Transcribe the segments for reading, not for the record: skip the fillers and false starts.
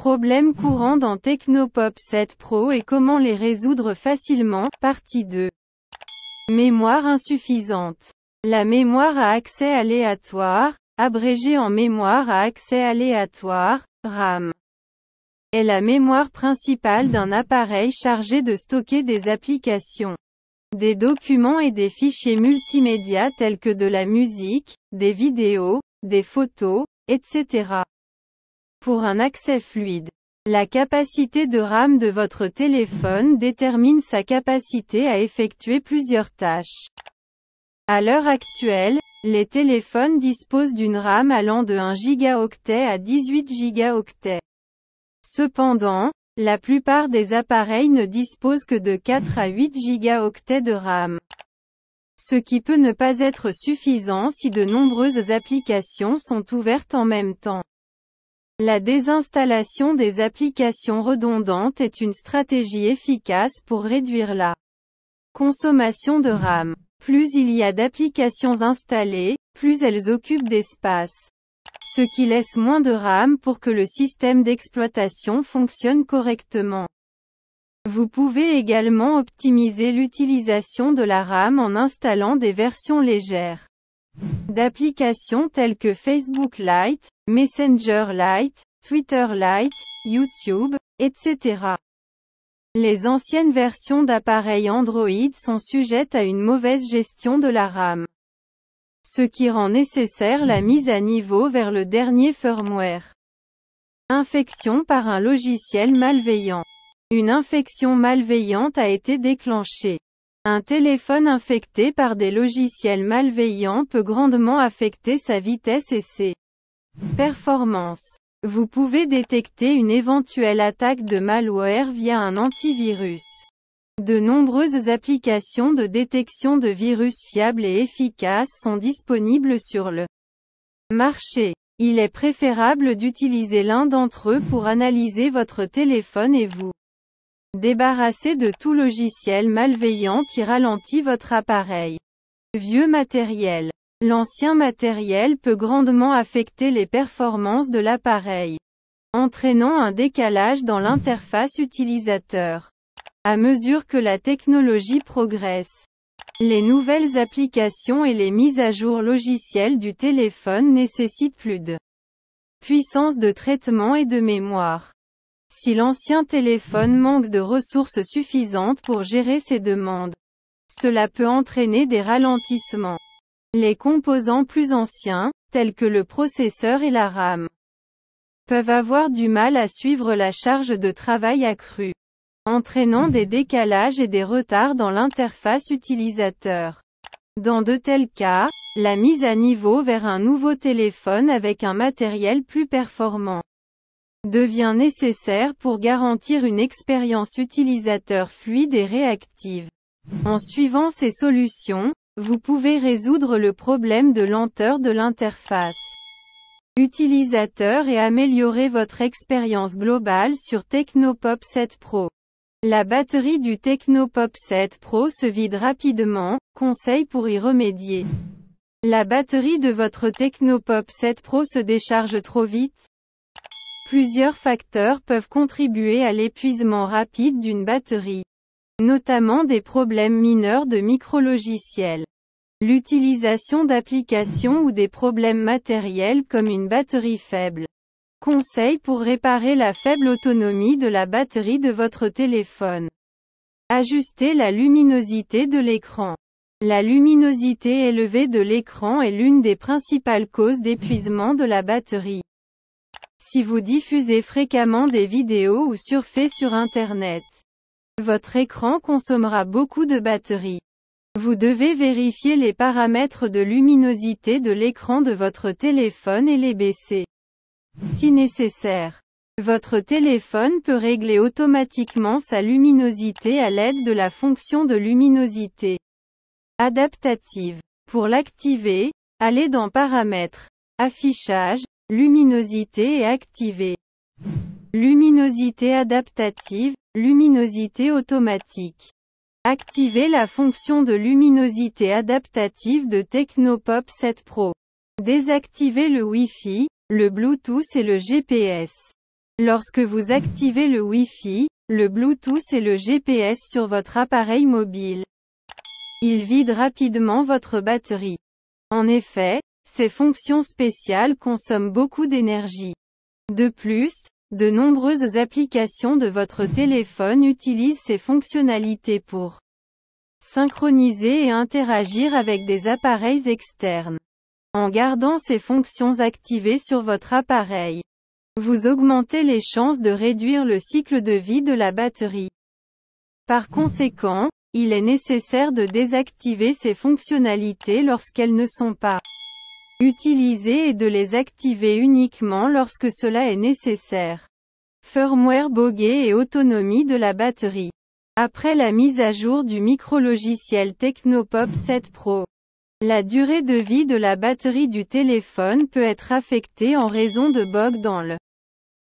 Problèmes courants dans Technopop 7 Pro et comment les résoudre facilement, partie 2. Mémoire insuffisante. La mémoire à accès aléatoire, abrégée en mémoire à accès aléatoire, RAM, est la mémoire principale d'un appareil chargé de stocker des applications, des documents et des fichiers multimédia tels que de la musique, des vidéos, des photos, etc. Pour un accès fluide, la capacité de RAM de votre téléphone détermine sa capacité à effectuer plusieurs tâches. À l'heure actuelle, les téléphones disposent d'une RAM allant de 1 gigaoctet à 18 gigaoctets. Cependant, la plupart des appareils ne disposent que de 4 à 8 gigaoctets de RAM. Ce qui peut ne pas être suffisant si de nombreuses applications sont ouvertes en même temps. La désinstallation des applications redondantes est une stratégie efficace pour réduire la consommation de RAM. Plus il y a d'applications installées, plus elles occupent d'espace, ce qui laisse moins de RAM pour que le système d'exploitation fonctionne correctement. Vous pouvez également optimiser l'utilisation de la RAM en installant des versions légères d'applications telles que Facebook Lite, Messenger Lite, Twitter Lite, YouTube, etc. Les anciennes versions d'appareils Android sont sujettes à une mauvaise gestion de la RAM, ce qui rend nécessaire la mise à niveau vers le dernier firmware. Infection par un logiciel malveillant. Une infection malveillante a été déclenchée. Un téléphone infecté par des logiciels malveillants peut grandement affecter sa vitesse et ses performances. Vous pouvez détecter une éventuelle attaque de malware via un antivirus. De nombreuses applications de détection de virus fiables et efficaces sont disponibles sur le marché. Il est préférable d'utiliser l'un d'entre eux pour analyser votre téléphone et vous débarrasser de tout logiciel malveillant qui ralentit votre appareil. Vieux matériel. L'ancien matériel peut grandement affecter les performances de l'appareil, entraînant un décalage dans l'interface utilisateur. À mesure que la technologie progresse, les nouvelles applications et les mises à jour logicielles du téléphone nécessitent plus de puissance de traitement et de mémoire. Si l'ancien téléphone manque de ressources suffisantes pour gérer ces demandes, cela peut entraîner des ralentissements. Les composants plus anciens, tels que le processeur et la RAM, peuvent avoir du mal à suivre la charge de travail accrue, entraînant des décalages et des retards dans l'interface utilisateur. Dans de tels cas, la mise à niveau vers un nouveau téléphone avec un matériel plus performant devient nécessaire pour garantir une expérience utilisateur fluide et réactive. En suivant ces solutions, vous pouvez résoudre le problème de lenteur de l'interface utilisateur et améliorer votre expérience globale sur Technopop 7 Pro. La batterie du Technopop 7 Pro se vide rapidement, conseil pour y remédier. La batterie de votre Technopop 7 Pro se décharge trop vite. Plusieurs facteurs peuvent contribuer à l'épuisement rapide d'une batterie, notamment des problèmes mineurs de micrologiciels, l'utilisation d'applications ou des problèmes matériels comme une batterie faible. Conseil pour réparer la faible autonomie de la batterie de votre téléphone. Ajustez la luminosité de l'écran. La luminosité élevée de l'écran est l'une des principales causes d'épuisement de la batterie. Si vous diffusez fréquemment des vidéos ou surfez sur Internet, votre écran consommera beaucoup de batterie. Vous devez vérifier les paramètres de luminosité de l'écran de votre téléphone et les baisser, si nécessaire. Votre téléphone peut régler automatiquement sa luminosité à l'aide de la fonction de luminosité adaptative. Pour l'activer, allez dans Paramètres, Affichage, Luminosité et activer. Luminosité adaptative, luminosité automatique. Activez la fonction de luminosité adaptative de Technopop 7 Pro. Désactivez le Wi-Fi, le Bluetooth et le GPS. Lorsque vous activez le Wi-Fi, le Bluetooth et le GPS sur votre appareil mobile, il vide rapidement votre batterie. En effet, ces fonctions spéciales consomment beaucoup d'énergie. De plus, de nombreuses applications de votre téléphone utilisent ces fonctionnalités pour synchroniser et interagir avec des appareils externes. En gardant ces fonctions activées sur votre appareil, vous augmentez les chances de réduire le cycle de vie de la batterie. Par conséquent, il est nécessaire de désactiver ces fonctionnalités lorsqu'elles ne sont pas utilisées et de les activer uniquement lorsque cela est nécessaire. Firmware bogué et autonomie de la batterie. Après la mise à jour du micrologiciel Technopop 7 Pro, la durée de vie de la batterie du téléphone peut être affectée en raison de bugs dans le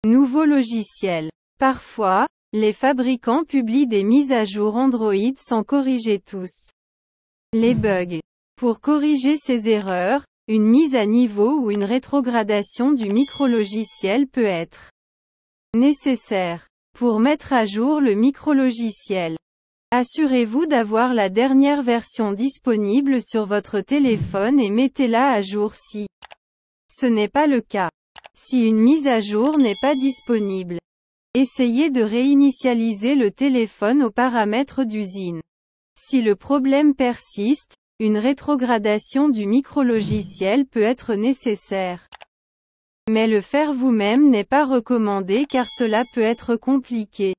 nouveau logiciel. Parfois, les fabricants publient des mises à jour Android sans corriger tous les bugs. Pour corriger ces erreurs, une mise à niveau ou une rétrogradation du micrologiciel peut être nécessaire. Pour mettre à jour le micrologiciel, assurez-vous d'avoir la dernière version disponible sur votre téléphone et mettez-la à jour si ce n'est pas le cas. Si une mise à jour n'est pas disponible, essayez de réinitialiser le téléphone aux paramètres d'usine. Si le problème persiste, une rétrogradation du micrologiciel peut être nécessaire. Mais le faire vous-même n'est pas recommandé car cela peut être compliqué.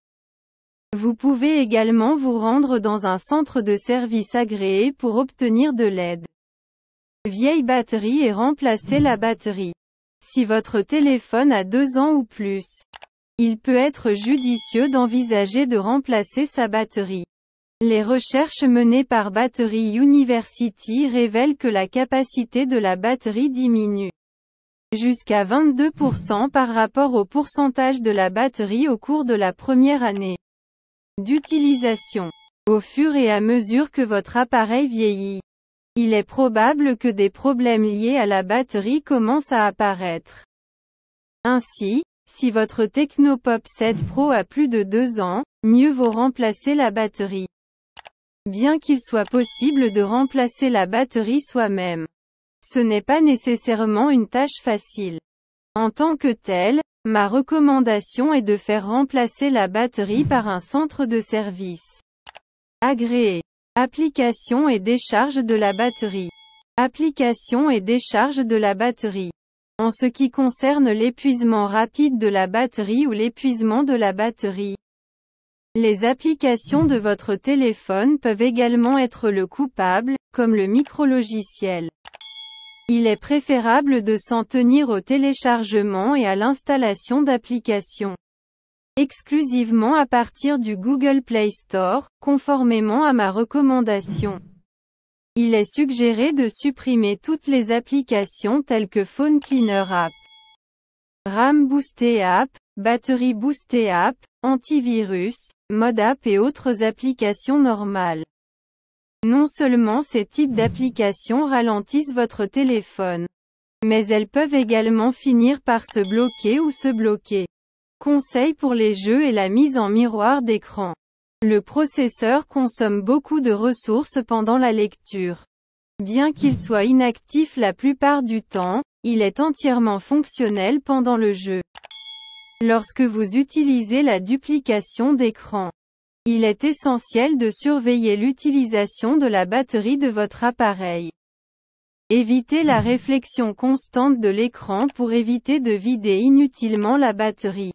Vous pouvez également vous rendre dans un centre de service agréé pour obtenir de l'aide. Vieille batterie et remplacer la batterie. Si votre téléphone a 2 ans ou plus, il peut être judicieux d'envisager de remplacer sa batterie. Les recherches menées par Battery University révèlent que la capacité de la batterie diminue jusqu'à 22% par rapport au pourcentage de la batterie au cours de la première année d'utilisation. Au fur et à mesure que votre appareil vieillit, il est probable que des problèmes liés à la batterie commencent à apparaître. Ainsi, si votre Technopop 7 Pro a plus de 2 ans, mieux vaut remplacer la batterie. Bien qu'il soit possible de remplacer la batterie soi-même, ce n'est pas nécessairement une tâche facile. En tant que telle, ma recommandation est de faire remplacer la batterie par un centre de service agréé. Application et décharge de la batterie. Application et décharge de la batterie. En ce qui concerne l'épuisement rapide de la batterie ou l'épuisement de la batterie, les applications de votre téléphone peuvent également être le coupable, comme le micrologiciel. Il est préférable de s'en tenir au téléchargement et à l'installation d'applications exclusivement à partir du Google Play Store, conformément à ma recommandation. Il est suggéré de supprimer toutes les applications telles que Phone Cleaner App, RAM Booster App, Battery Booster App, Antivirus, Mode App et autres applications normales. Non seulement ces types d'applications ralentissent votre téléphone, mais elles peuvent également finir par se bloquer ou se bloquer. Conseil pour les jeux et la mise en miroir d'écran. Le processeur consomme beaucoup de ressources pendant la lecture. Bien qu'il soit inactif la plupart du temps, il est entièrement fonctionnel pendant le jeu. Lorsque vous utilisez la duplication d'écran, il est essentiel de surveiller l'utilisation de la batterie de votre appareil. Évitez la réflexion constante de l'écran pour éviter de vider inutilement la batterie.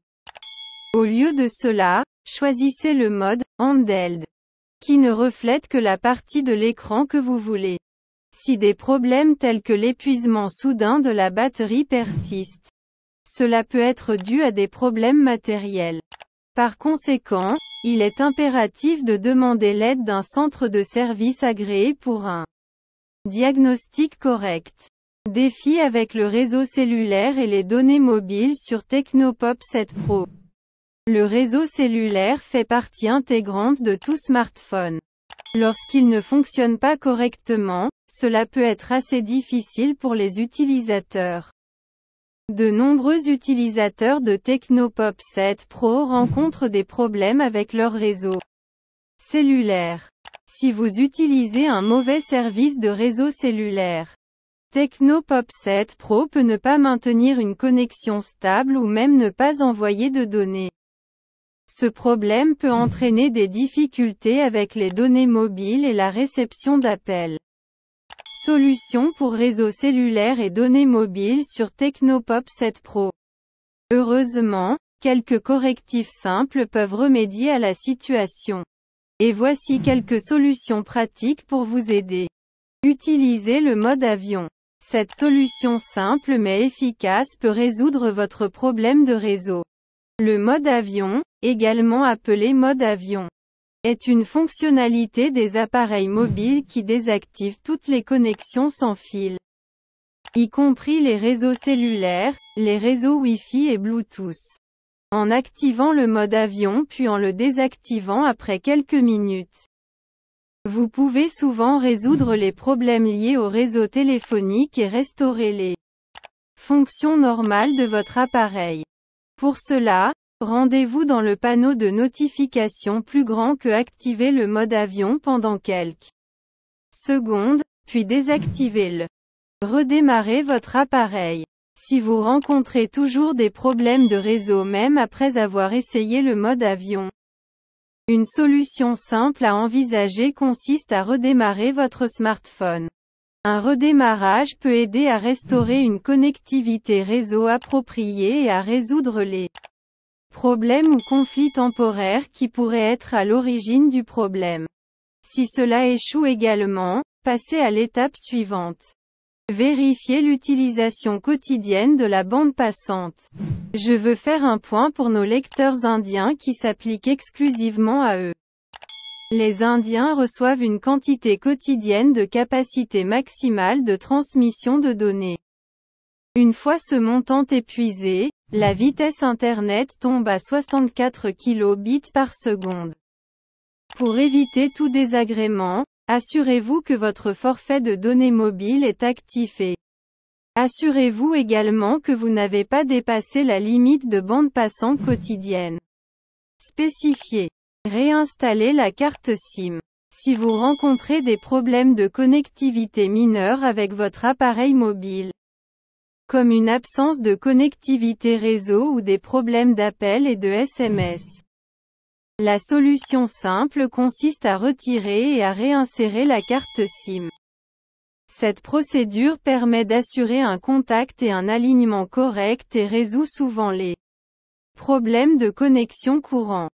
Au lieu de cela, choisissez le mode « Handheld » qui ne reflète que la partie de l'écran que vous voulez. Si des problèmes tels que l'épuisement soudain de la batterie persistent, cela peut être dû à des problèmes matériels. Par conséquent, il est impératif de demander l'aide d'un centre de service agréé pour un diagnostic correct. Défi avec le réseau cellulaire et les données mobiles sur Technopop 7 Pro. Le réseau cellulaire fait partie intégrante de tout smartphone. Lorsqu'il ne fonctionne pas correctement, cela peut être assez difficile pour les utilisateurs. De nombreux utilisateurs de Technopop 7 Pro rencontrent des problèmes avec leur réseau cellulaire. Si vous utilisez un mauvais service de réseau cellulaire, Technopop 7 Pro peut ne pas maintenir une connexion stable ou même ne pas envoyer de données. Ce problème peut entraîner des difficultés avec les données mobiles et la réception d'appels. Solution pour réseau cellulaire et données mobiles sur Technopop 7 Pro. Heureusement, quelques correctifs simples peuvent remédier à la situation. Et voici quelques solutions pratiques pour vous aider. Utilisez le mode avion. Cette solution simple mais efficace peut résoudre votre problème de réseau. Le mode avion, également appelé mode avion, est une fonctionnalité des appareils mobiles qui désactive toutes les connexions sans fil, y compris les réseaux cellulaires, les réseaux Wi-Fi et Bluetooth, en activant le mode avion puis en le désactivant après quelques minutes. Vous pouvez souvent résoudre les problèmes liés au réseau téléphonique et restaurer les fonctions normales de votre appareil. Pour cela, rendez-vous dans le panneau de notification plus grand que activez le mode avion pendant quelques secondes, puis désactivez-le. Redémarrez votre appareil. Si vous rencontrez toujours des problèmes de réseau même après avoir essayé le mode avion, une solution simple à envisager consiste à redémarrer votre smartphone. Un redémarrage peut aider à restaurer une connectivité réseau appropriée et à résoudre les problèmes ou conflits temporaires qui pourraient être à l'origine du problème. Si cela échoue également, passez à l'étape suivante. Vérifiez l'utilisation quotidienne de la bande passante. Je veux faire un point pour nos lecteurs indiens qui s'appliquent exclusivement à eux. Les Indiens reçoivent une quantité quotidienne de capacité maximale de transmission de données. Une fois ce montant épuisé, la vitesse Internet tombe à 64 kilobits par seconde. Pour éviter tout désagrément, assurez-vous que votre forfait de données mobile est actif et assurez-vous également que vous n'avez pas dépassé la limite de bande passante quotidienne spécifiée. Réinstallez la carte SIM. Si vous rencontrez des problèmes de connectivité mineurs avec votre appareil mobile, comme une absence de connectivité réseau ou des problèmes d'appel et de SMS, la solution simple consiste à retirer et à réinsérer la carte SIM. Cette procédure permet d'assurer un contact et un alignement correct et résout souvent les problèmes de connexion courants.